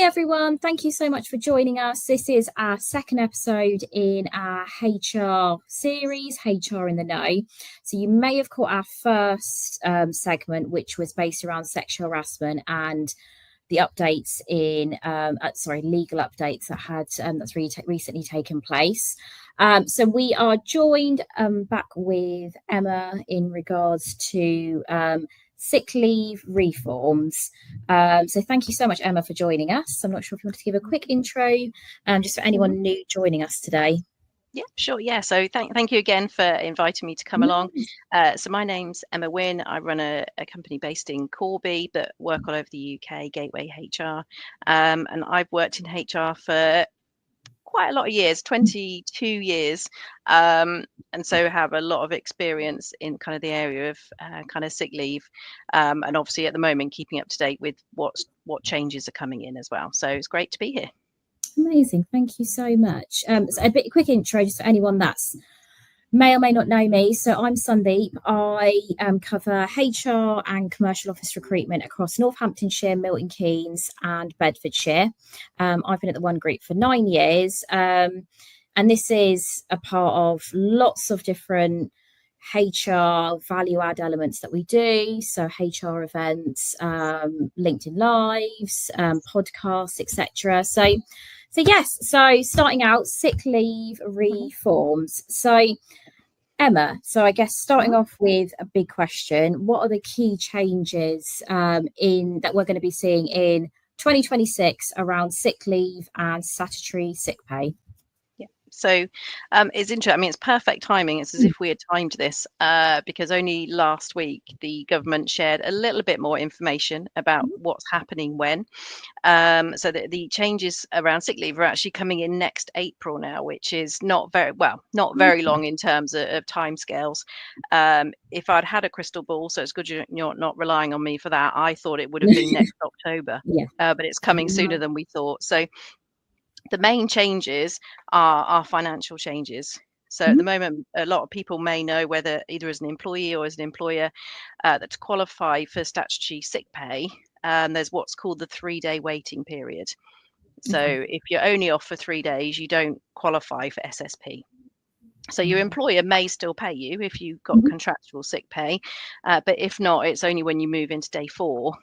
everyone. Thank you so much for joining us. This is our second episode in our HR series, HR in the Know. So you may have caught our first segment, which was based around sexual harassment and the updates in, legal updates that had that's recently taken place. So we are joined back with Emma in regards to sick leave reforms. So thank you so much, Emma, for joining us. I'm not sure if you want to give a quick intro, just for anyone new joining us today. Yeah, sure. Yeah. So thank you again for inviting me to come along. So my name's Emma Wynne. I run a company based in Corby, but work all over the UK, Gateway HR. And I've worked in HR for quite a lot of years, 22 years. And so have a lot of experience in kind of the area of kind of sick leave. And obviously at the moment, keeping up to date with what changes are coming in as well. So it's great to be here. Amazing. Thank you so much. So a quick intro just for anyone that's may or may not know me. So I'm Sundeep. I cover HR and commercial office recruitment across Northamptonshire, Milton Keynes and Bedfordshire. I've been at the One Group for 9 years. And this is a part of lots of different HR value add elements that we do. So HR events, LinkedIn Lives, podcasts, etc. So yes, so starting out, sick leave reforms. So Emma, so I guess starting off with a big question, what are the key changes that we're going to be seeing in 2026 around sick leave and statutory sick pay? So it's interesting. I mean, it's perfect timing. It's as if we had timed this because only last week the government shared a little bit more information about what's happening when. So the changes around sick leave are actually coming in next April now, which is not very long in terms of timescales. If I'd had a crystal ball, so it's good you're not relying on me for that. I thought it would have been next October, but it's coming sooner than we thought. So the main changes are financial changes. So at the moment, a lot of people may know whether either as an employee or as an employer that to qualify for statutory sick pay, there's what's called the 3-day waiting period. So if you're only off for 3 days, you don't qualify for SSP. So your employer may still pay you if you've got contractual sick pay, but if not, it's only when you move into day 4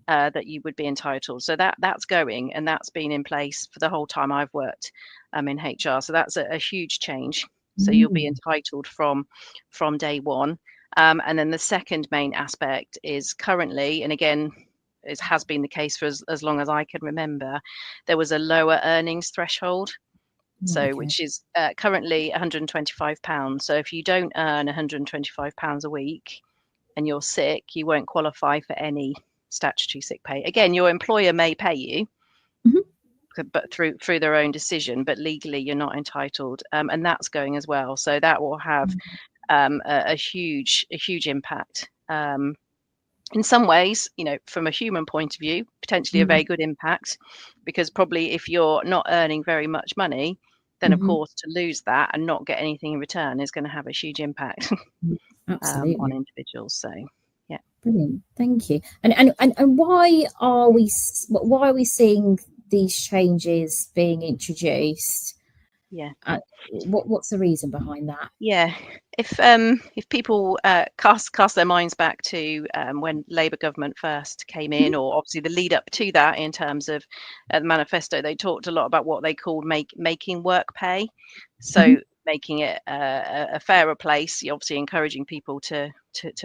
that you would be entitled. So that's going, and that's been in place for the whole time I've worked in HR. So that's a huge change. So you'll be entitled from day 1. And then the second main aspect is currently, and again, it has been the case for as long as I can remember, there was a lower earnings threshold. So which is currently £125. So if you don't earn £125 a week and you're sick, you won't qualify for any statutory sick pay. Again, your employer may pay you, but through their own decision, but legally you're not entitled, and that's going as well. So that will have a huge impact. In some ways, from a human point of view, potentially a very good impact, because probably if you're not earning very much money, then of course to lose that and not get anything in return is going to have a huge impact on individuals. So yeah, brilliant, thank you. And why are we seeing these changes being introduced? What's the reason behind that? If people cast their minds back to when Labour government first came in, or obviously the lead up to that, in terms of the manifesto, they talked a lot about what they called making work pay. So making it a fairer place, obviously encouraging people to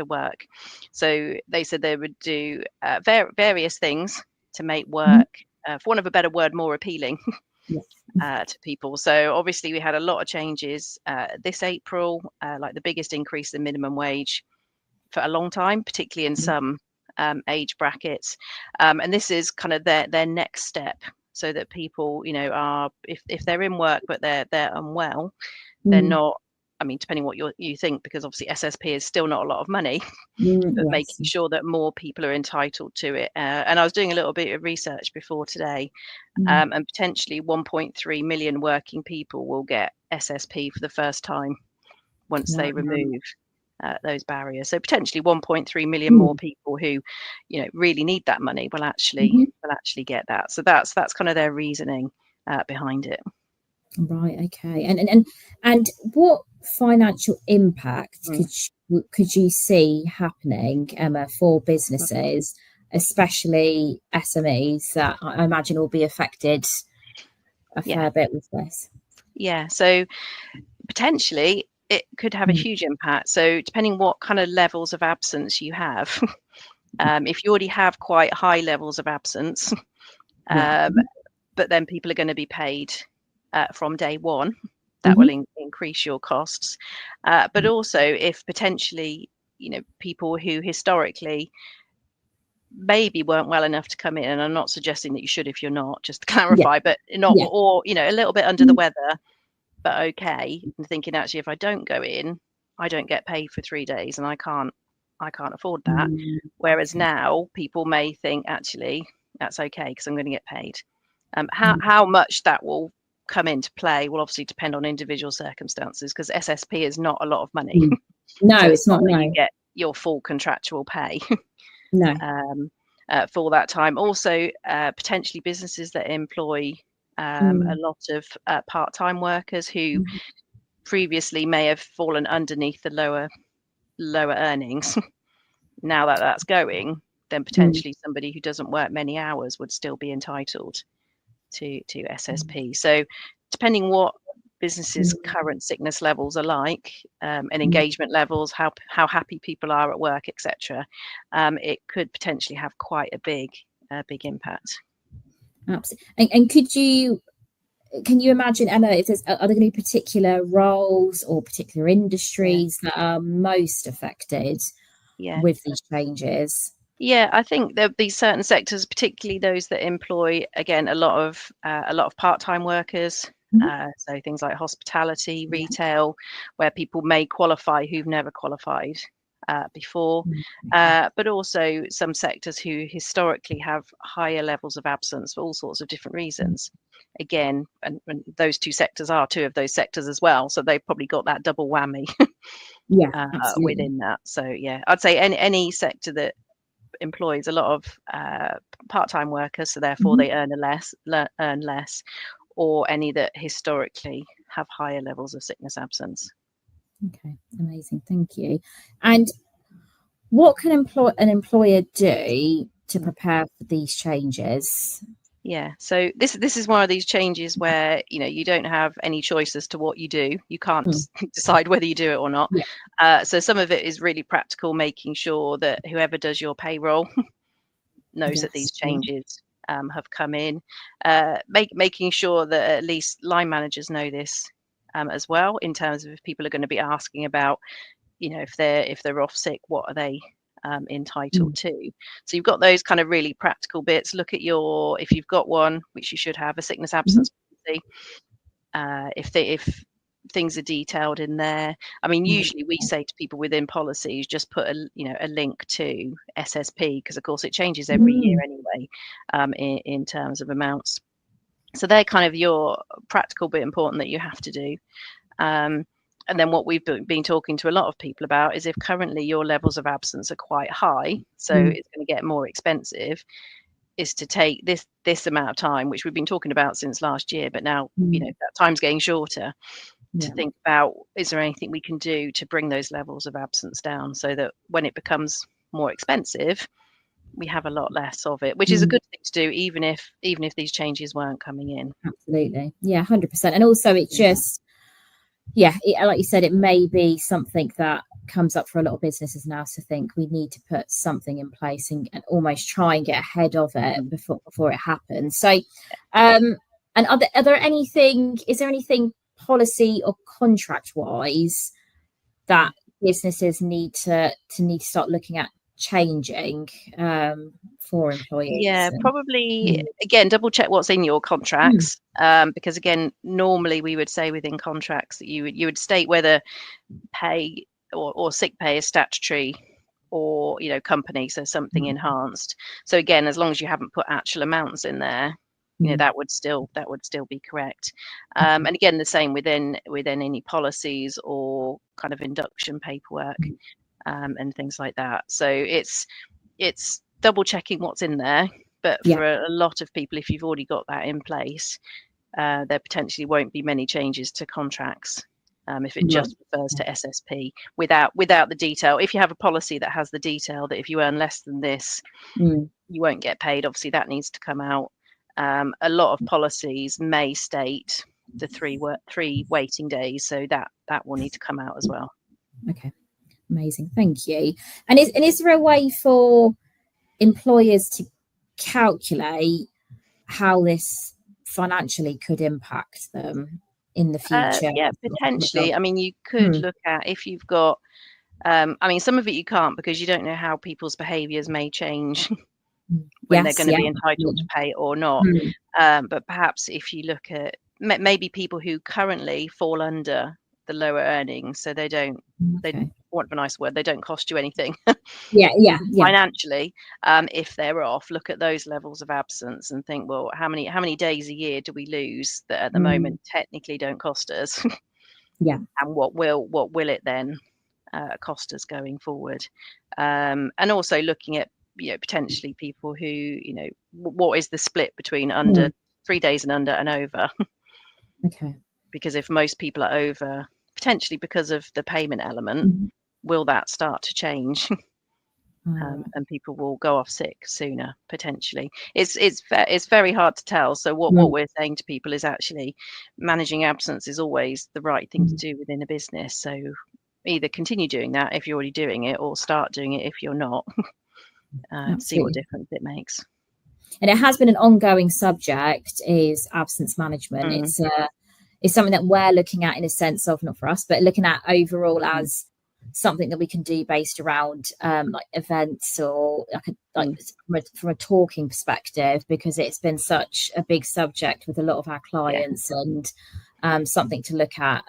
work. So they said they would do various things to make work, for want of a better word, more appealing to people. So obviously we had a lot of changes this April, like the biggest increase in minimum wage for a long time, particularly in some age brackets. And this is kind of their next step, so that people, are if they're in work but they're unwell, they're not. I mean, depending what you think, because obviously SSP is still not a lot of money, but making sure that more people are entitled to it. And I was doing a little bit of research before today, and potentially 1.3 million working people will get SSP for the first time once they remove those barriers. So potentially 1.3 million more people who, really need that money will actually get that. So that's kind of their reasoning behind it. Right. Okay. And what financial impact could you see happening, Emma, for businesses, especially SMEs, that I imagine will be affected a fair bit with this? Yeah. So potentially it could have a huge impact. So depending what kind of levels of absence you have, if you already have quite high levels of absence, but then people are going to be paid from day one, that will increase your costs. But also if potentially, people who historically maybe weren't well enough to come in, and I'm not suggesting that you should if you're not, just to clarify, but not, or, a little bit under the weather, but okay, and thinking actually if I don't go in, I don't get paid for 3 days, and I can't afford that. Whereas now people may think actually that's okay because I'm going to get paid. How much that will come into play will obviously depend on individual circumstances, because SSP is not a lot of money. No, so it's not. that No, you get your full contractual pay. No. For that time. Also, potentially businesses that employ a lot of part-time workers who previously may have fallen underneath the lower earnings. Now that that's going, then potentially somebody who doesn't work many hours would still be entitled to SSP. So depending what businesses' current sickness levels are like, and engagement levels, how happy people are at work, etc., it could potentially have quite a big impact. Absolutely. And can you imagine, Emma, if are there going to be particular roles or particular industries that are most affected with these changes? Yeah, I think there'll be certain sectors, particularly those that employ, again, a lot of part-time workers. So things like hospitality, retail, where people may qualify who've never qualified before, but also some sectors who historically have higher levels of absence for all sorts of different reasons. Again, and those two sectors are two of those sectors as well, so they've probably got that double whammy within that. So yeah, I'd say any sector that employs a lot of part-time workers, so therefore they earn less, or any that historically have higher levels of sickness absence. Okay, amazing, thank you. And what can an employer do to prepare for these changes? Yeah, so this is one of these changes where you don't have any choice as to what you do. You can't decide whether you do it or not. So some of it is really practical, making sure that whoever does your payroll knows that these changes have come in. Making sure that at least line managers know this as well, in terms of if people are going to be asking about, if they're off sick, what are they entitled to. So you've got those kind of really practical bits. Look at if you've got one, which you should have, a sickness absence policy. If things are detailed in there, I mean, usually we say to people within policies, just put a link to SSP, because of course it changes every year anyway, in terms of amounts. So they're kind of your practical bit important that you have to do. And then what we've been talking to a lot of people about is if currently your levels of absence are quite high, so it's going to get more expensive, is to take this amount of time, which we've been talking about since last year, but now that time's getting shorter, to think about, is there anything we can do to bring those levels of absence down, so that when it becomes more expensive, we have a lot less of it, which is a good thing to do, even if these changes weren't coming in. Absolutely, yeah, 100%. And also it just like you said, it may be something that comes up for a lot of businesses now, to think we need to put something in place and almost try and get ahead of it before it happens. So and is there anything policy or contract wise that businesses need to start looking at changing for employees? Yeah, probably again double check what's in your contracts, because again, normally we would say within contracts that you would state whether pay or sick pay is statutory or company, so something enhanced. So again, as long as you haven't put actual amounts in there, that would still be correct. And again, the same within any policies or kind of induction paperwork, and things like that. So it's double checking what's in there. But for a lot of people, if you've already got that in place, there potentially won't be many changes to contracts. If it just refers to SSP without the detail. If you have a policy that has the detail that if you earn less than this, you won't get paid, obviously that needs to come out. A lot of policies may state the three waiting days, so that will need to come out as well. Okay, amazing, thank you. And is there a way for employers to calculate how this financially could impact them in the future? Yeah, potentially. I mean, you could look at if you've got, I mean, some of it you can't because you don't know how people's behaviours may change when they're going to be entitled to pay or not. But perhaps if you look at maybe people who currently fall under the lower earnings, so they don't, they want a nice word, they don't cost you anything financially. If they're off, look at those levels of absence and think, well, how many days a year do we lose that at the moment technically don't cost us? And what will it then cost us going forward? And also looking at potentially people who what is the split between under 3 days and under and over? Because if most people are over, potentially because of the payment element, will that start to change? And people will go off sick sooner potentially. It's very hard to tell. So what we're saying to people is actually managing absence is always the right thing to do within a business. So either continue doing that if you're already doing it, or start doing it if you're not. See what difference it makes. And it has been an ongoing subject, is absence management. It's something that we're looking at in a sense of, not for us, but looking at overall as something that we can do based around like events or from a talking perspective, because it's been such a big subject with a lot of our clients and something to look at.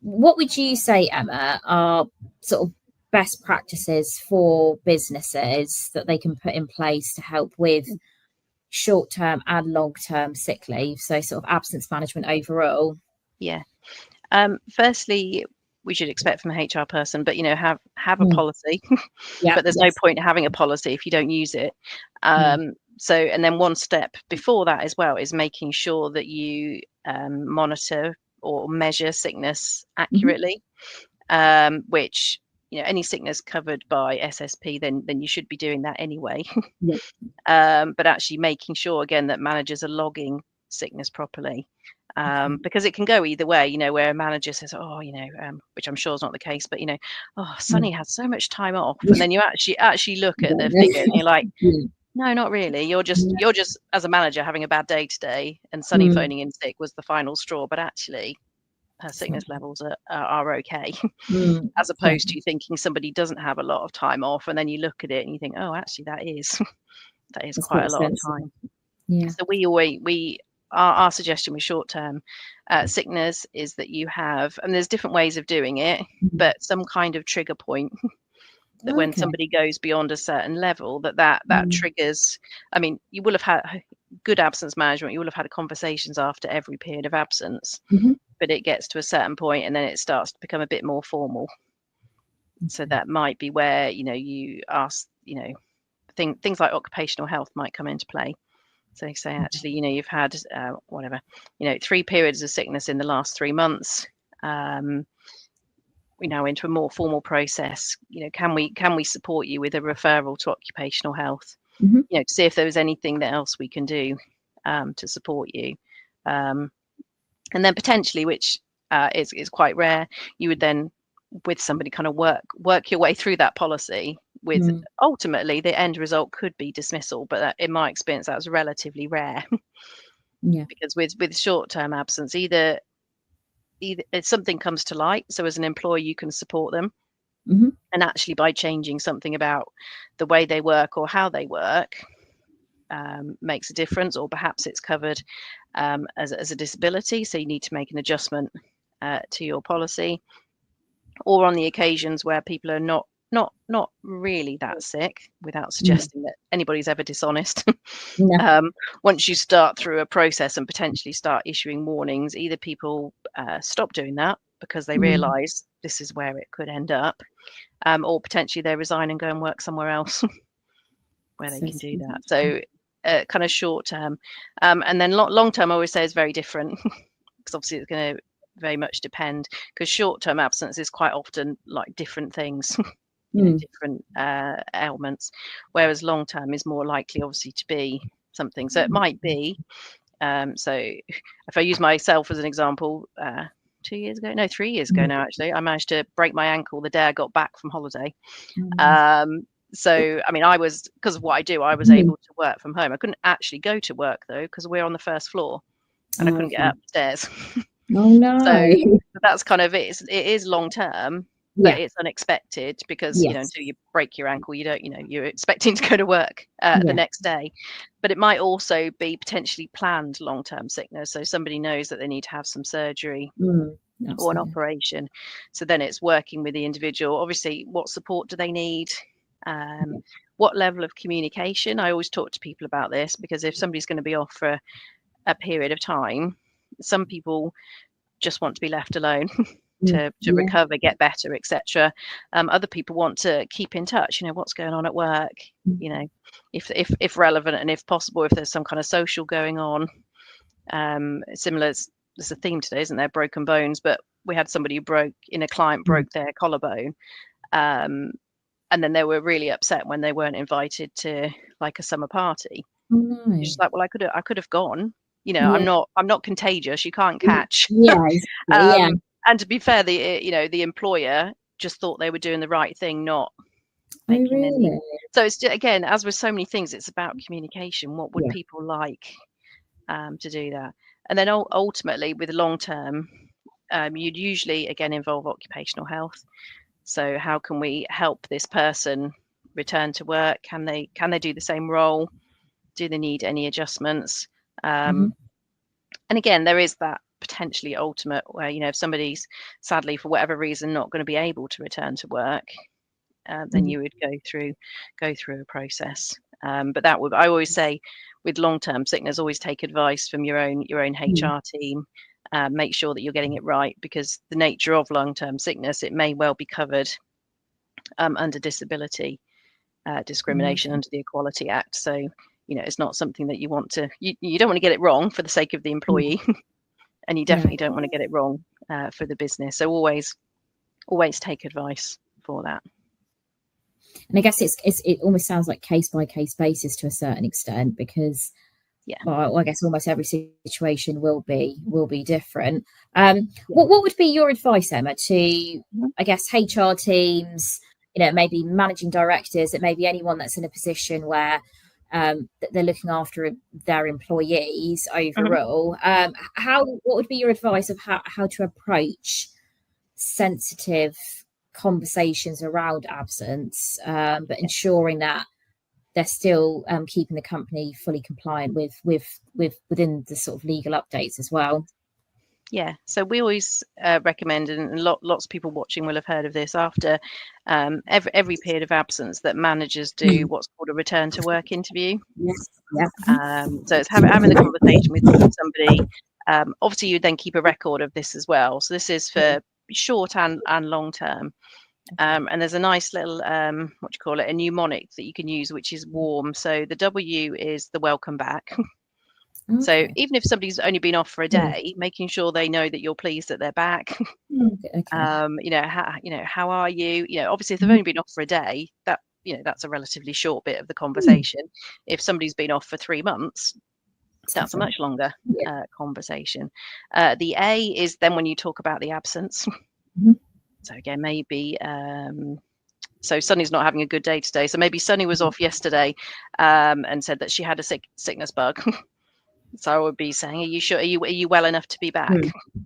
What would you say, Emma, are sort of best practices for businesses that they can put in place to help with short-term and long-term sick leave, so sort of absence management overall? Firstly, we should expect from a HR person, but have a policy. But there's no point having a policy if you don't use it. So, and then one step before that as well is making sure that you monitor or measure sickness accurately, which any sickness covered by SSP, then you should be doing that anyway. But actually making sure again that managers are logging sickness properly, because it can go either way, where a manager says, which I'm sure is not the case, but Sunny has so much time off, and then you actually look at the figure and you're like, no, not really. You're just as a manager having a bad day today, and Sunny phoning in sick was the final straw, but actually her sickness levels are okay. As opposed to thinking somebody doesn't have a lot of time off, and then you look at it and you think, oh, actually that is That's quite a lot of time. So our suggestion with short-term sickness is that you have, and there's different ways of doing it, but some kind of trigger point that when somebody goes beyond a certain level, that triggers. I mean, you will have had good absence management. You will have had conversations after every period of absence, but it gets to a certain point and then it starts to become a bit more formal. So that might be where, you ask, things like occupational health might come into play. So you say, actually, you've had 3 periods of sickness in the last 3 months. We now into a more formal process. Can we support you with a referral to occupational health? To see if there was anything that else we can do to support you. And then potentially, which is quite rare, you would then, with somebody, kind of work your way through that policy with ultimately the end result could be dismissal, but in my experience that was relatively rare. Because with short-term absence, either if something comes to light, so as an employer you can support them, and actually by changing something about the way they work or how they work makes a difference, or perhaps it's covered as a disability, so you need to make an adjustment to your policy. Or on the occasions where people are not not really that sick, without suggesting that anybody's ever dishonest. No. Once you start through a process and potentially start issuing warnings, either people stop doing that because they realise this is where it could end up, or potentially they resign and go and work somewhere else where they can do that. So kind of short term, and then long term, I always say is very different because obviously it's going to very much depend, because short term absence is quite often like different things. Different ailments, whereas long term is more likely obviously to be something. So it might be, so if I use myself as an example, 3 years ago now actually, I managed to break my ankle the day I got back from holiday. So I mean, I was, because of what I do, I was able to work from home. I couldn't actually go to work though, because we're on the first floor and I couldn't get upstairs. Oh no. So that's kind of it. It is long term, but it's unexpected because until you break your ankle, you don't, you're expecting to go to work the next day. But it might also be potentially planned long-term sickness, so somebody knows that they need to have some surgery or an operation. So then it's working with the individual. Obviously, what support do they need? What level of communication? I always talk to people about this, because if somebody's going to be off for a period of time, some people just want to be left alone to recover, get better, etc. Other people want to keep in touch, what's going on at work, if relevant, and if possible, if there's some kind of social going on. Similar, there's a theme today, isn't there? Broken bones, but we had somebody who broke their collarbone, and then they were really upset when they weren't invited to like a summer party. Just like, well, I could have gone. I'm not contagious. You can't catch. And to be fair, the employer just thought they were doing the right thing, not making any. So it's, again, as with so many things, it's about communication. What would people like to do that? And then ultimately, with long term, you'd usually again involve occupational health. So how can we help this person return to work? Can they do the same role? Do they need any adjustments? And again, there is that potentially ultimate where, if somebody's sadly for whatever reason not going to be able to return to work, then you would go through a process. But that would, I always say, with long-term sickness, always take advice from your own HR team. Make sure that you're getting it right, because the nature of long-term sickness, it may well be covered under disability discrimination under the Equality Act. So it's not something that you want to, you don't want to get it wrong for the sake of the employee, and you definitely don't want to get it wrong for the business. So always take advice for that. And I guess it almost sounds like case by case basis to a certain extent, because well, I guess almost every situation will be different. What would be your advice, Emma, to I guess HR teams, maybe managing directors, it may be anyone that's in a position where they're looking after their employees overall. What would be your advice of how to approach sensitive conversations around absence, but ensuring that they're still keeping the company fully compliant within the sort of legal updates as well? Yeah, so we always recommend, and lots of people watching will have heard of this, after every period of absence, that managers do what's called a return to work interview. So it's having the conversation with somebody. Obviously, you then keep a record of this as well. So this is for short and long term. And there's a nice little, a mnemonic that you can use, which is WARM. So the W is the welcome back. So even if somebody's only been off for a day, making sure they know that you're pleased that they're back. How are you? Obviously, if they've only been off for a day, that's a relatively short bit of the conversation. If somebody's been off for 3 months, that's a much longer conversation. The A is then when you talk about the absence. So again, maybe so Sunny's not having a good day today. So maybe Sunny was off yesterday and said that she had a sickness bug. So I would be saying, are you sure? Are you well enough to be back?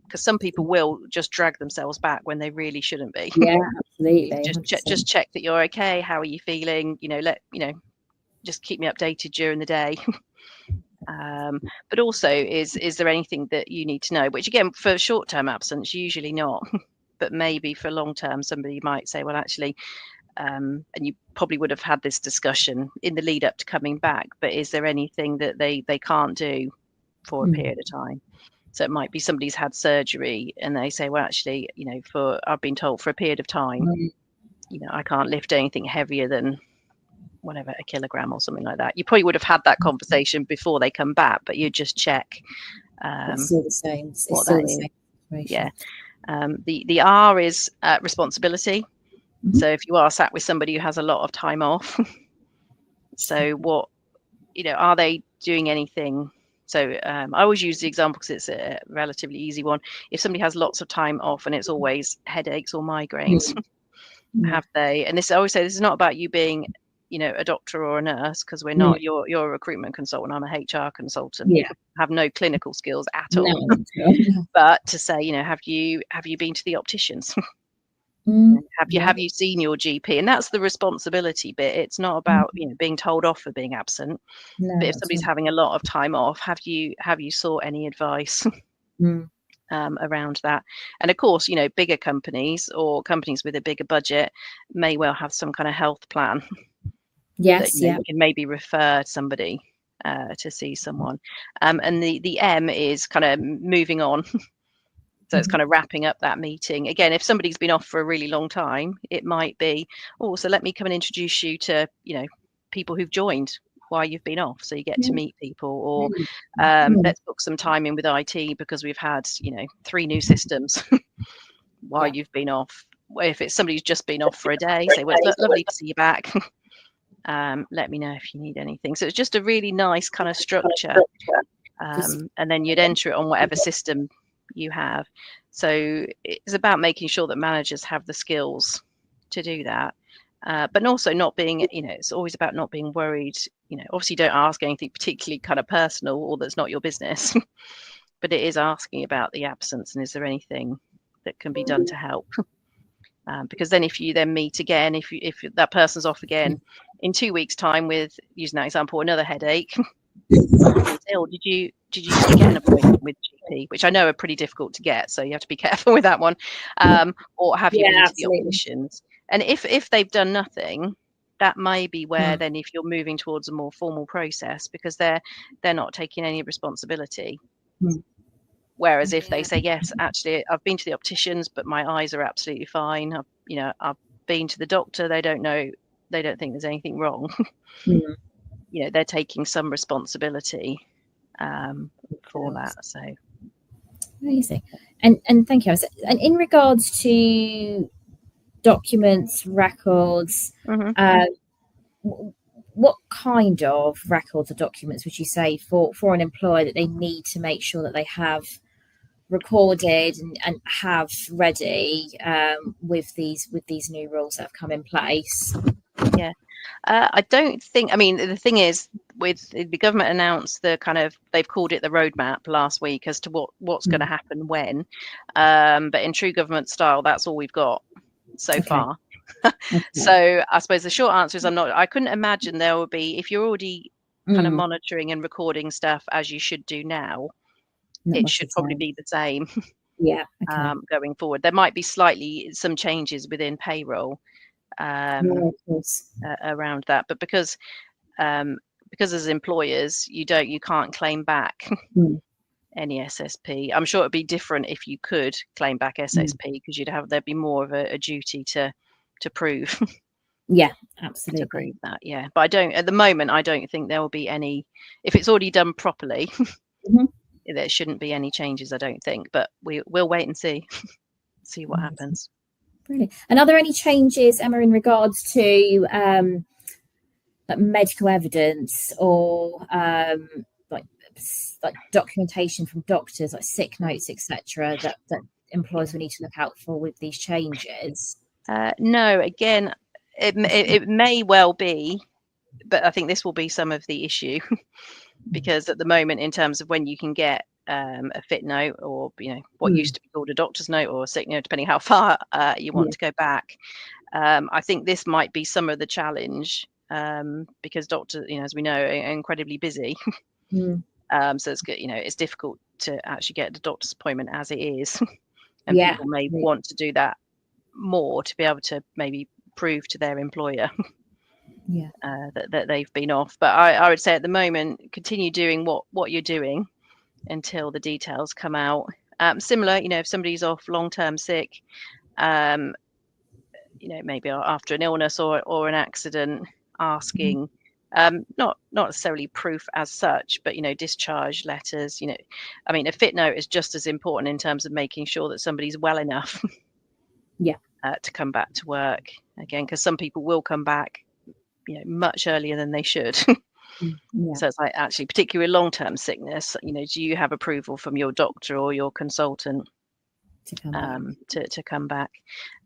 Because some people will just drag themselves back when they really shouldn't be. Yeah, absolutely. Just check that you're okay. How are you feeling? Just keep me updated during the day. But also, is there anything that you need to know? Which again, for short-term absence, usually not. But maybe for long-term, somebody might say, well, actually, and you probably would have had this discussion in the lead up to coming back, but is there anything that they can't do for a period of time? So it might be somebody's had surgery and they say, well, actually, I've been told for a period of time, I can't lift anything heavier than whatever, a kilogram or something like that. You probably would have had that conversation before they come back, but you just check. It's still the same. It's what still that the is. same situation. Yeah. The R is responsibility. So if you are sat with somebody who has a lot of time off, so what, are they doing anything? So I always use the example because it's a relatively easy one. If somebody has lots of time off and it's always headaches or migraines, have they? And I always say this is not about you being, a doctor or a nurse, because we're not. You're a recruitment consultant. I'm a HR consultant. Yeah. Have no clinical skills at No. all. But to say, have you been to the opticians? Have you seen your GP? And that's the responsibility bit. It's not about being told off for being absent. No, but if somebody's having a lot of time off, have you sought any advice around that? And of course, bigger companies or companies with a bigger budget may well have some kind of health plan. Yes, that, you can maybe refer somebody to see someone. And the M is kind of moving on. So it's kind of wrapping up that meeting. Again, if somebody's been off for a really long time, it might be, so let me come and introduce you to, people who've joined while you've been off. So you get to meet people, or let's book some time in with IT because we've had, 3 new systems while you've been off. If it's somebody who's just been off for a day, say, well, it's lovely to see you back. Let me know if you need anything. So it's just a really nice kind of structure. And then you'd enter it on whatever system you have. So it's about making sure that managers have the skills to do that, but also not being, it's always about not being worried. Obviously don't ask anything particularly kind of personal or that's not your business, but it is asking about the absence and is there anything that can be done to help. Because then if you then meet again, if that person's off again in 2 weeks' time with, using that example, another headache, did you get an appointment with GP, which I know are pretty difficult to get, so you have to be careful with that one. Or have you been to the opticians? And if they've done nothing, that may be where then if you're moving towards a more formal process, because they're not taking any responsibility. Whereas if they say, yes, actually, I've been to the opticians, but my eyes are absolutely fine. I've been to the doctor. They don't think there's anything wrong. They're taking some responsibility for that. So amazing. And thank you. And in regards to documents, records, what kind of records or documents would you say for an employer that they need to make sure that they have recorded and have ready with these new rules that have come in place? I don't think, the thing is, with the government announced they've called it the roadmap last week as to what's going to happen when, but in true government style, that's all we've got so far. So I suppose the short answer is I couldn't imagine there would be, if you're already kind of monitoring and recording stuff as you should do now, it should probably be the same. Going forward. There might be some changes within payroll around that, but because as employers you can't claim back any SSP. I'm sure it'd be different if you could claim back SSP, because there'd be more of a duty to prove. Absolutely. To prove that, but at the moment I don't think there will be any. If it's already done properly, there shouldn't be any changes, I don't think, but we'll wait and see what happens. Brilliant. And are there any changes, Emma, in regards to like medical evidence or like documentation from doctors, like sick notes, etc., that employers will need to look out for with these changes? No, again, it may well be, but I think this will be some of the issue because at the moment, in terms of when you can get a fit note, or what used to be called a doctor's note or a sick note, depending how far you want to go back, I think this might be some of the challenge, because doctors, as we know, are incredibly busy. So it's good, it's difficult to actually get the doctor's appointment as it is, and people may want to do that more to be able to maybe prove to their employer Yeah. that they've been off. But I would say at the moment, continue doing what you're doing until the details come out. Similar, if somebody's off long-term sick, maybe after an illness or an accident, asking not necessarily proof as such, but discharge letters. A fit note is just as important in terms of making sure that somebody's well enough Yeah. to come back to work again, because some people will come back much earlier than they should. Yeah. So it's like, actually, particularly with long-term sickness, do you have approval from your doctor or your consultant To come back. to come back?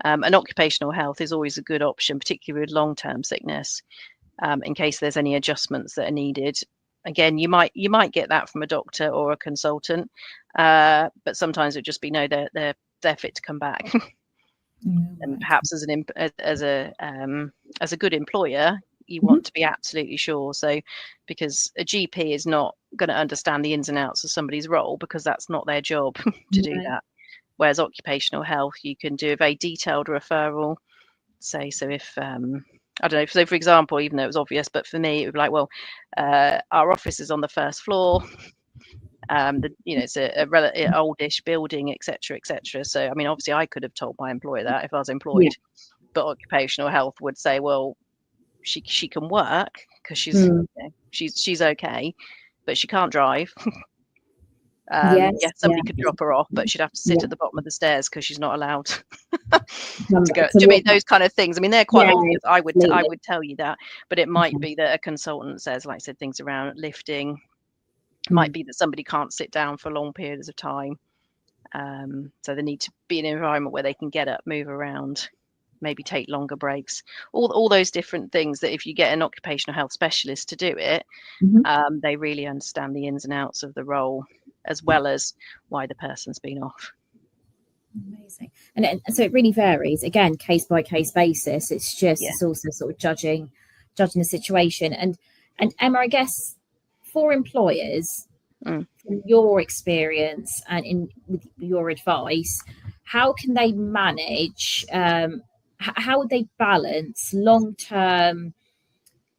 And occupational health is always a good option, particularly with long-term sickness, in case there's any adjustments that are needed. Again, you might get that from a doctor or a consultant, but sometimes it would just be no, they're fit to come back. And perhaps as a good employer, you want to be absolutely sure. So, because a GP is not going to understand the ins and outs of somebody's role, because that's not their job to do that. Whereas occupational health, you can do a very detailed referral. So if I don't know, so for example, even though it was obvious, but for me, it would be like, well, our office is on the first floor. It's a oldish building, etc., etc. So, obviously, I could have told my employer that if I was employed, but occupational health would say, well, she can work because she's okay, but she can't drive. Somebody could drop her off, but she'd have to sit at the bottom of the stairs because she's not allowed to go. Do you mean those kind of things? They're quite obvious. I would tell you that, but it might be that a consultant says, like I said, things around lifting. Might be that somebody can't sit down for long periods of time, so they need to be in an environment where they can get up, move around, maybe take longer breaks. All those different things that if you get an occupational health specialist to do it, they really understand the ins and outs of the role, as well as why the person's been off. Amazing. And so it really varies, again, case by case basis. It's also sort of judging the situation. And Emma, I guess for employers, from your experience and with your advice, how can they manage, how would they balance long-term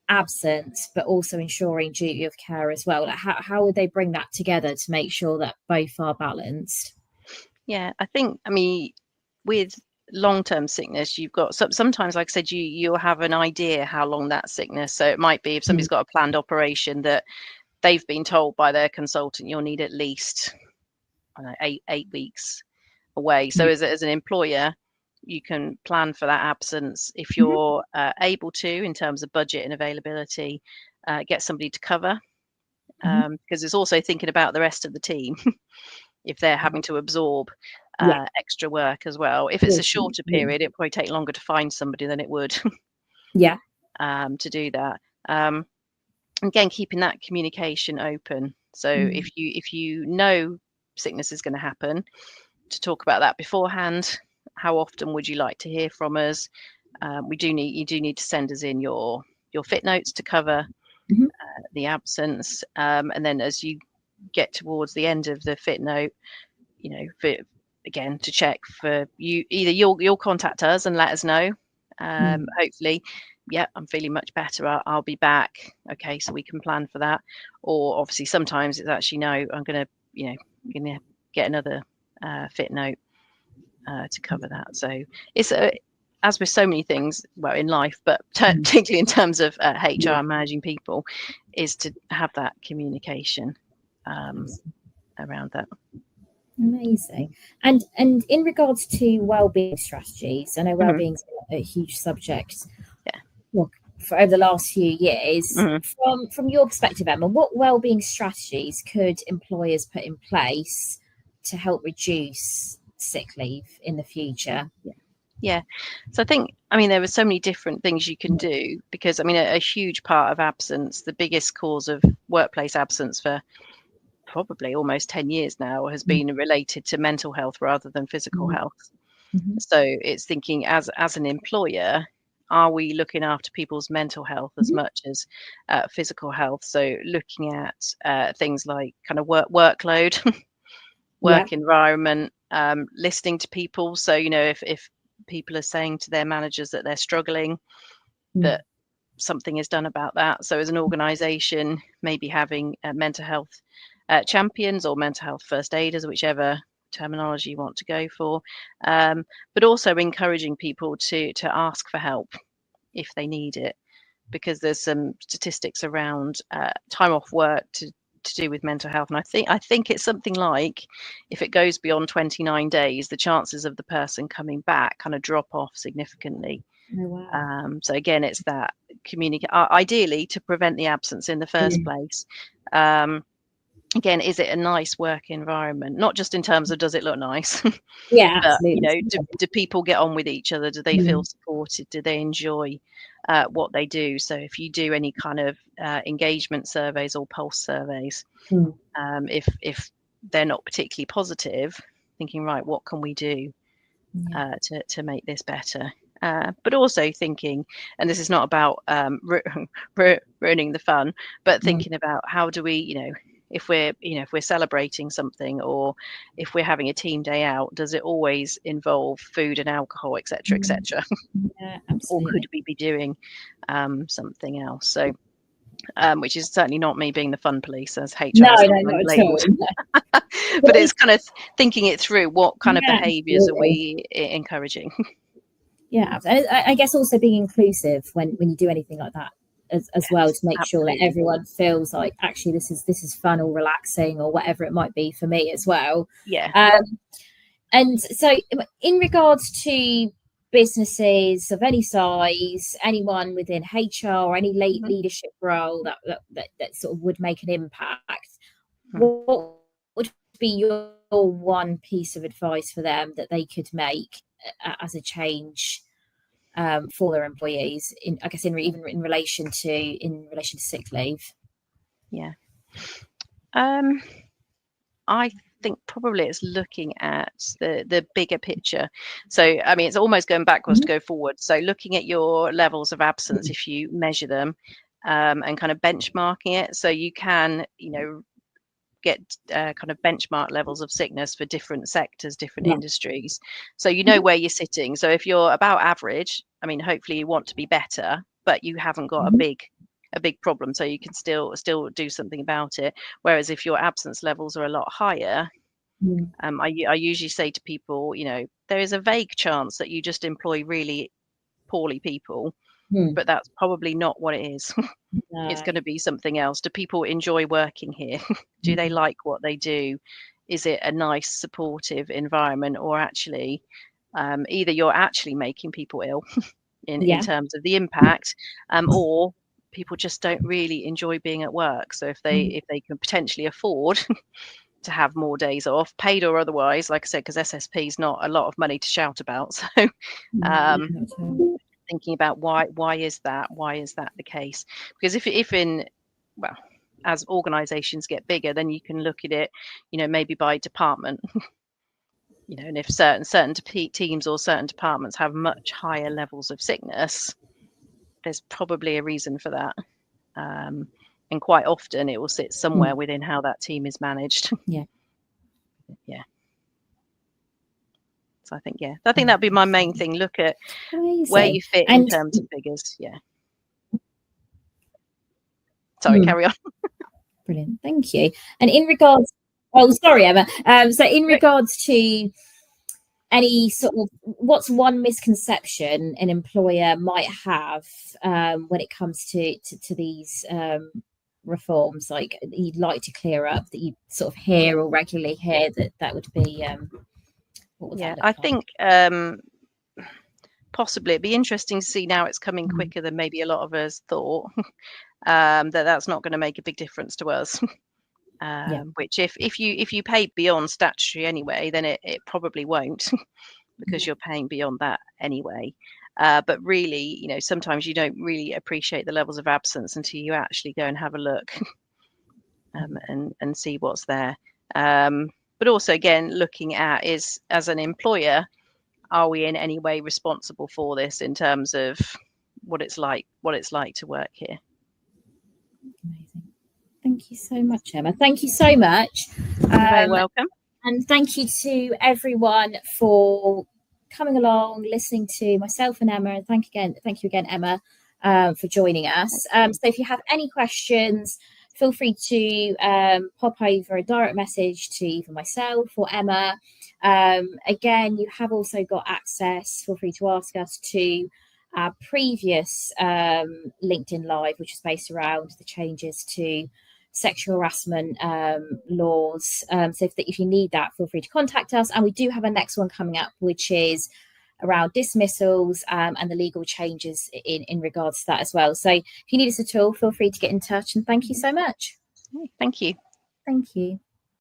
absence but also ensuring duty of care as well? How would they bring that together to make sure that both are balanced? I think with long-term sickness, you've got sometimes, like I said, you'll have an idea how long that sickness. So it might be if somebody's got a planned operation that they've been told by their consultant you'll need at least, I don't know, 8 weeks away. So as an employer, you can plan for that absence if you're able to, in terms of budget and availability, get somebody to cover, because it's also thinking about the rest of the team if they're having to absorb extra work as well. If it's a shorter period, it'll probably take longer to find somebody than it would to do that. Again, keeping that communication open. So if you know sickness is going to happen, to talk about that beforehand. How often would you like to hear from us? You do need to send us in your fit notes to cover the absence, and then as you get towards the end of the fit note, again to check for you, either you'll contact us and let us know. Hopefully, I'm feeling much better, I'll be back. Okay, so we can plan for that. Or obviously sometimes it's actually, no, I'm gonna get another fit note to cover that. So it's as with so many things, well, in life, but particularly in terms of HR and managing people, is to have that communication around that. Amazing. And in regards to wellbeing strategies, I know wellbeing is a huge subject. Well, for over the last few years, from your perspective, Emma, what wellbeing strategies could employers put in place to help reduce sick leave in the future? So I think, there are so many different things you can do, because a huge part of absence, the biggest cause of workplace absence for probably almost 10 years now, has been related to mental health rather than physical health. So it's thinking, as an employer, are we looking after people's mental health as much as physical health? So looking at things like kind of workload, work environment, listening to people. So if people are saying to their managers that they're struggling, that something is done about that. So as an organisation, maybe having mental health champions or mental health first aiders, whichever terminology you want to go for, but also encouraging people to ask for help if they need it, because there's some statistics around time off work to do with mental health, and I think it's something like, if it goes beyond 29 days, the chances of the person coming back kind of drop off significantly. Oh, wow. So again, it's that ideally to prevent the absence in the first place. Again, is it a nice work environment? Not just in terms of does it look nice, Yeah, but absolutely. do people get on with each other? Do they feel supported? Do they enjoy what they do? So if you do any kind of engagement surveys or pulse surveys, if they're not particularly positive, thinking, right, what can we do to make this better? But also thinking, and this is not about ruining the fun, but thinking about how do we, if we're celebrating something, or if we're having a team day out, does it always involve food and alcohol, etc., etc.? Yeah, Or absolutely. could we be doing something else? So, which is certainly not me being the fun police, as HR No, sometimes not at all. labelled. But it's kind of thinking it through. What kind of behaviours are we encouraging? Yeah, I guess also being inclusive when you do anything like that as well, to make sure that everyone feels like actually this is fun or relaxing or whatever it might be for me as well. Yeah. And so in regards to businesses of any size, anyone within HR or any leadership role that sort of would make an impact, what would be your one piece of advice for them that they could make as a change for their employees, even in relation to sick leave? Yeah. I think probably it's looking at the bigger picture. So I mean, it's almost going backwards to go forward. So looking at your levels of absence, if you measure them, and kind of benchmarking it, so you can get kind of benchmark levels of sickness for different sectors, different industries, so where you're sitting. So if you're about average, I mean, hopefully you want to be better, but you haven't got a big problem, so you can still do something about it. Whereas if your absence levels are a lot higher, I usually say to people, there is a vague chance that you just employ really poorly people, but that's probably not what it is. It's going to be something else. Do people enjoy working here? Do they like what they do? Is it a nice, supportive environment, or actually, either you're actually making people ill in terms of the impact, or people just don't really enjoy being at work. So if they can potentially afford to have more days off, paid or otherwise, like I said, because SSP is not a lot of money to shout about. So thinking about why is that the case? Because as organizations get bigger, then you can look at it, maybe by department. And if certain teams or certain departments have much higher levels of sickness, there's probably a reason for that. And quite often it will sit somewhere within how that team is managed. Yeah. So I think that'd be my main thing. Look at where you fit in terms of figures. Yeah. Sorry, carry on. Brilliant, thank you. And in regards, sorry, Emma. So in regards to any sort of, what's one misconception an employer might have when it comes to these reforms, like you'd like to clear up, that you sort of hear or regularly hear, that would be what would that look like? I think possibly it'd be interesting to see. Now it's coming quicker than maybe a lot of us thought. That's not going to make a big difference to us. Which if you pay beyond statutory anyway, then it probably won't, because you're paying beyond that anyway. But really, sometimes you don't really appreciate the levels of absence until you actually go and have a look and see what's there. But also, again, looking at is, as an employer, are we in any way responsible for this in terms of what it's like to work here? Amazing. Thank you so much, Emma. Thank you so much. You're very welcome. And thank you to everyone for coming along, listening to myself and Emma. And thank you again, Emma, for joining us. So if you have any questions, feel free to pop over a direct message to either myself or Emma. Again, you have also got access, feel free to ask us, to our previous LinkedIn Live, which is based around the changes to sexual harassment laws. So if you need that, feel free to contact us. And we do have a next one coming up, which is around dismissals and the legal changes in regards to that as well. So if you need us at all, feel free to get in touch. And thank you so much. Thank you. Thank you.